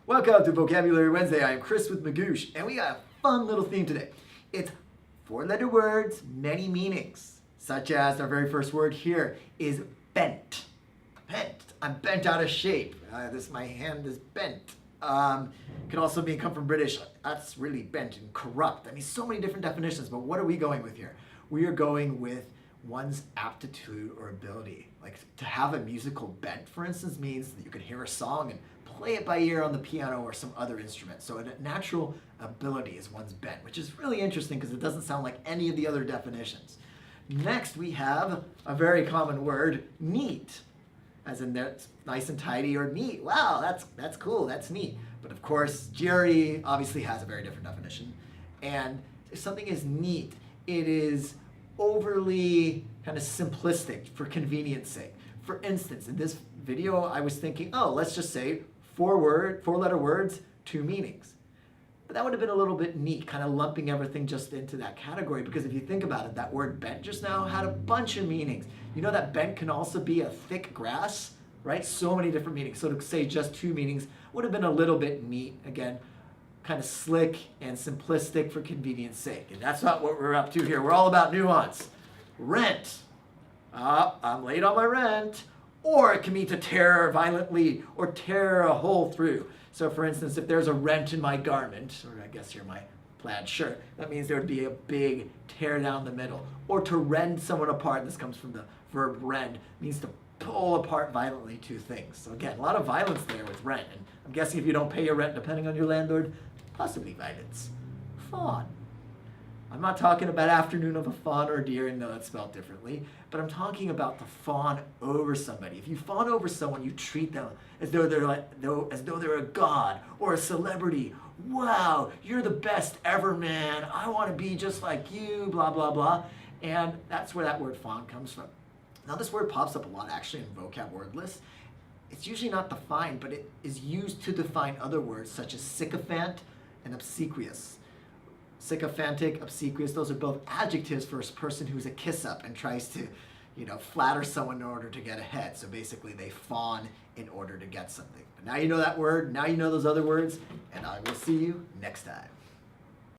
Welcome to Vocabulary Wednesday. I am Chris with Magoosh, and we got a fun little theme today. It's four-letter words, many meanings, such as our very first word here is bent. Bent. I'm bent out of shape. My hand is bent. Can also come from British. That's really bent and corrupt. I mean, so many different definitions, but what are we going with here? We are going with one's aptitude or ability. Like to have a musical bent, for instance, means that you can hear a song and play it by ear on the piano or some other instrument. So a natural ability is one's bent, which is really interesting because it doesn't sound like any of the other definitions. Next, we have a very common word, neat, as in that's nice and tidy or neat. Wow, that's cool, that's neat. But of course, GRE obviously has a very different definition. And if something is neat, it is overly kind of simplistic for convenience sake. For instance, in this video, I was thinking, oh, let's just say four-letter words, two meanings. But that would have been a little bit neat, kind of lumping everything just into that category, because if you think about it, that word bent just now had a bunch of meanings. You know that bent can also be a thick grass, right? So many different meanings. So to say just two meanings would have been a little bit neat. Again, kind of slick and simplistic for convenience sake. And that's not what we're up to here. We're all about nuance. Rent. I'm late on my rent. Or it can mean to tear violently or tear a hole through. So for instance, if there's a rent in my garment, or I guess here my plaid shirt, that means there would be a big tear down the middle. Or to rend someone apart, this comes from the verb rend, means to pull apart violently two things. So again, a lot of violence there with rent. And I'm guessing if you don't pay your rent, depending on your landlord, possibly violence. Fawn. I'm not talking about afternoon of a fawn or deer, and no, that's spelled differently, but I'm talking about to fawn over somebody. If you fawn over someone, you treat them as though they're a god or a celebrity. Wow, you're the best ever, man. I want to be just like you, blah, blah, blah. And that's where that word fawn comes from. Now, this word pops up a lot actually in vocab word lists. It's usually not defined, but it is used to define other words such as sycophant and obsequious. Sycophantic, obsequious, those are both adjectives for a person who's a kiss-up and tries to, flatter someone in order to get ahead. So basically they fawn in order to get something. But now you know that word, now you know those other words, and I will see you next time.